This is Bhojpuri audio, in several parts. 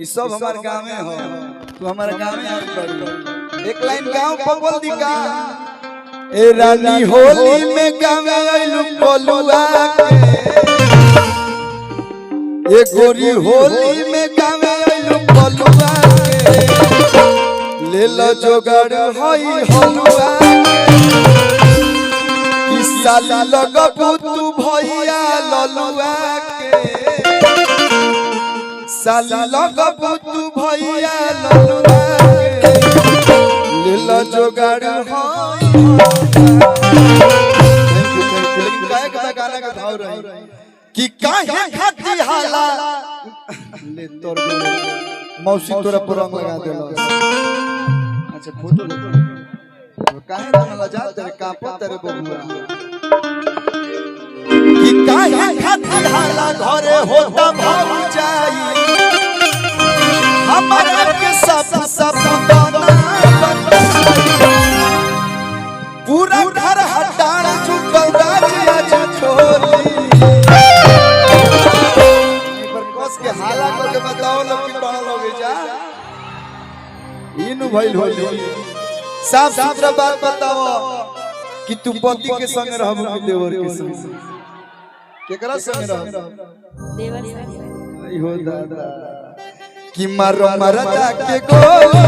ये सब हमारे गाँव में हो। तू हमारे गाँव में आके एक लाइन गाँव पगल दी का ए रानी होली में गाँव आइलू कोलुआ के ये गोरी होली में गाँव आइलू कोलुआ के ले लो जोगाड़ होई हलुआ के साली लगबू तू भैया ललुआ के साली लगबू तू भैया ललुआ के ले लो जोगाड़ होई गाना का भाव रही कि काहे खाती हाला ले तोर मौसी तोरा पुरंग लगा देलो। अच्छा फोटो तो काहे ना लजा तेरे कापो तेरे बबुआ कि काहे खाती हाला घरे होता भाव जाई हमारे के सब दाना पूरा घर हटाड़ चुकल राज आज छोरी पर कस के हाला को के बताओ लोग की बड़ा लोग जा इनु भइल होली साफ सुथरा बात बताओ कि तू पति के संग रहबू कि देवर के संग केकरा संग रहबू देवर संग आई हो दादा कि मारो मरदा के गोली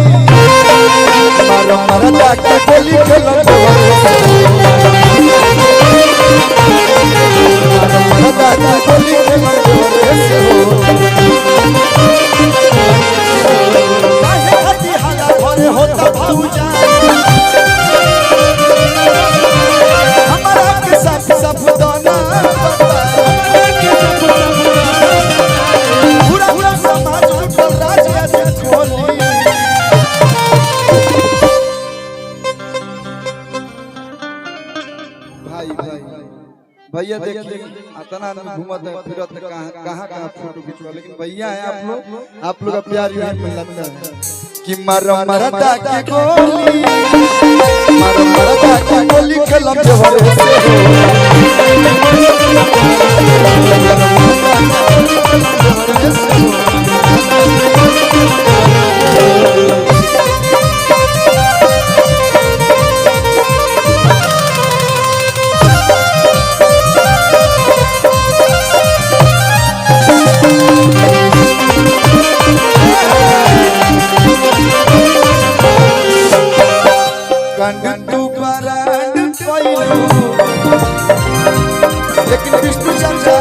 मारो मरदा के गोली खेलो मरदा के गोली खेलो काहे हती हाला घरे होता भौजा हमारा के सब दाना पूरा पूरा समाज उठल राज से खोली भाई भाई भैया देखिए इतना घूमत है फिरत कहां फोटो खिंचवा लेकिन भैया है आप लोग का प्यार यही लगता है कि मारो मरदा के गोली मारो मरदा के गोली खेलब देवर लेकिन विष्णु चाचा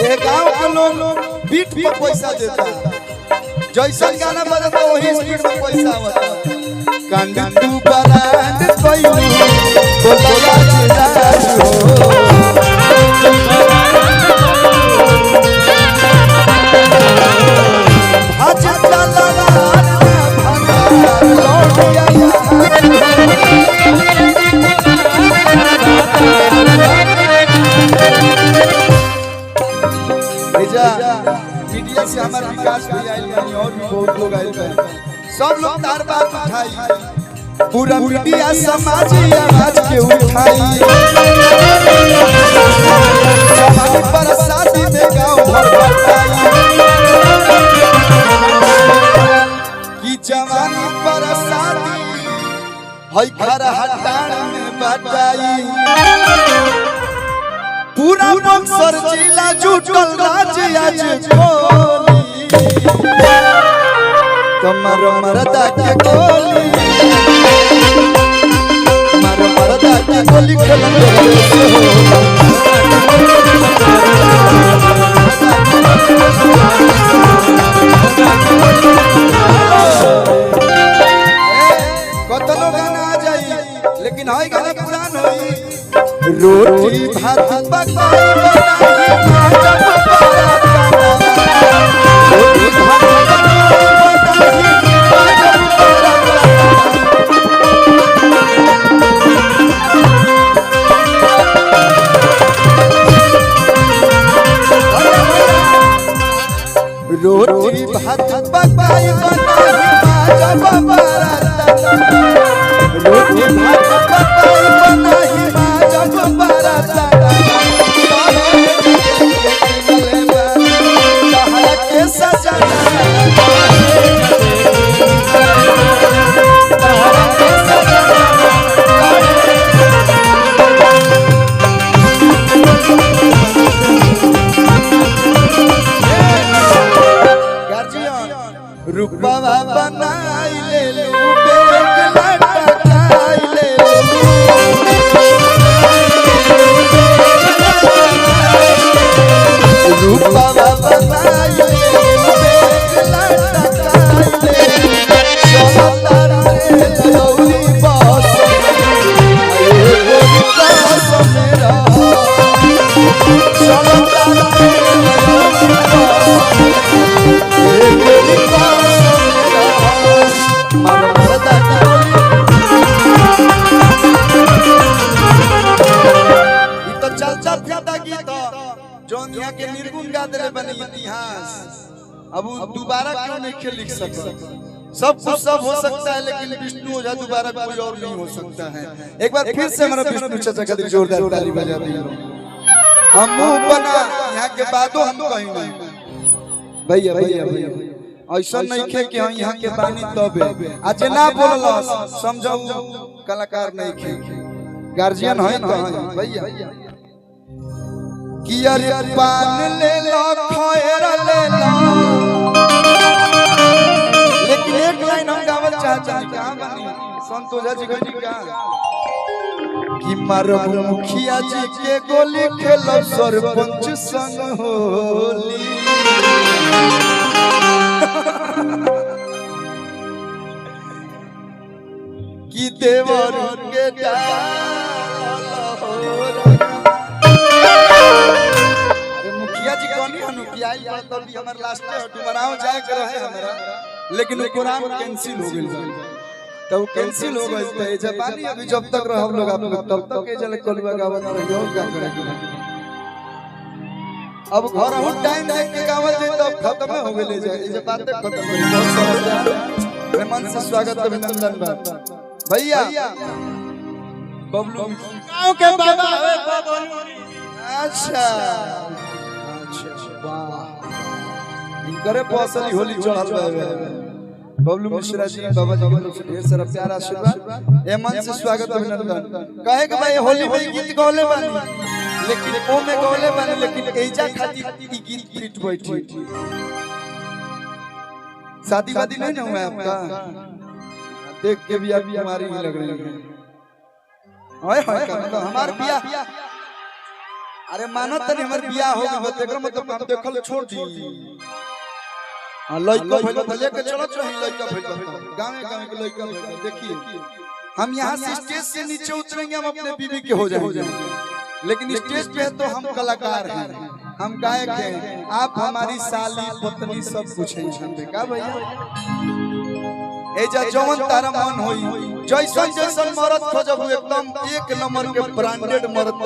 ये गांव के लोग बीट पर पैसा देता जैसा गाना बजता वही स्पीड में पैसा आवता कंडू बरांड कोइलू बोलिया राज हो आज चला मीडिया से हमारे विकास भी आए हैं और भी बहुत लोग आए हैं सब लोग तार बात उठाई पूरा मीडिया समाज आवाज के उठाई जवानी पर शादी में गाँव भर बटाई कि जवानी पर शादी है घर हटाड़ में बटाई पूरा बक्सर जिला जुटल राज आज खोली तुम्हारो मरदा के गोली मारो मरदा के गोली खेलन कतनो गाना आ जाई लेकिन हाई गाना पुरान होई रोटी भात पकाई बनाई जब रोटी भात पकाई रोटी भात पकाई बनाई जब रोटी भात पकाई बनाई जब बरता के सजना रूपवा बनाई ले लू बेग लटकाई ले रूपवा बनाई ले लू बेग लटकाई ले चमत्कार रे लौरी बास आए गोरी दास मेरा चमत्कार रे लौरी बास आए गोरी दास मेरा मरदा ई तो चलता फिरता गीत जोन यहाँ के निर्गुण गा देले बने इतिहास अब दोबारा क्यों नहीं लिख सकता सब कुछ सब हो सकता है लेकिन विष्णु ओझा दोबारा कोई और नहीं हो सकता है। एक बार फिर से हमारा विष्णु चाचा का जोरदार ताली बजा दीजिए। हम मुंह बना यहाँ के बातों हम कहीं नहीं भैया भैया भैया ऐसा नहीं खे कि हम यहाँ के बानी तब आज ना बोलला समझो कलाकार नहीं खे गार्जियन है तो भैया कि अरे पान ले लो खैर ले लो लेकिन एक लाइन हम गावल चाहते हैं कहां बनी संत ओझा जी गनी का कि मारो मुखिया जी के गोली खेलो सरपंच संग होली कि देवर के डाल हो मुखिया जी कौन हनु कि आई बात तो हमर लास्ट डुमराव जाए के रहे हमरा लेकिन प्रोग्राम कैंसिल हो गेल तो कैंसिल हो गइल त जबानी अभी जब तक रह हम लोग आप लोग तब तक के जले कलवा गावत रहियो क्या करे अब घर हो टाइम देख के गावल जे तब खत्म हो गेले जे बातें खत्म हो बहुत सारा मैं मन से स्वागत अभिनंदन बा भैया बबलू गांव के बाबा है बबलू अच्छा वाह इनकरे पसली होली चढ़ल बा बबलू मिश्रा जी बाबा जी की तरफ से ढेर सारा प्यार आशीर्वाद ए मन से स्वागत अभिनंदन कहे कि भाई होली में गीत गौले बानी लेकिन ओ में गौले बानी लेकिन एजा खातिर ई गीत प्रिंट बैठी शादी वादी नहीं ना हुआ आपका देख के भी अभी हमारी नहीं लग रही है ओए होए का मतलब हमार बियाह अरे मानो तनी हमर बियाह हो गइल तेकर मतलब हम देखल छोड़ दी हां लइका भइल त लेके चलत रही लइका भइल गांव के लइका भइल देखिए हम यहां से स्टेज से नीचे उतरेंगे हम अपने बीवी के हो जाएंगे लेकिन स्टेज पे तो हम कलाकार हैं हम गायक हैं आप हमारी साली पत्नी सब कुछ हैं हम पे का भैया एजा जवन तारा मन होई जैसन जैसन मरद खोजब एकदम एक नंबर के ब्रांडेड मरद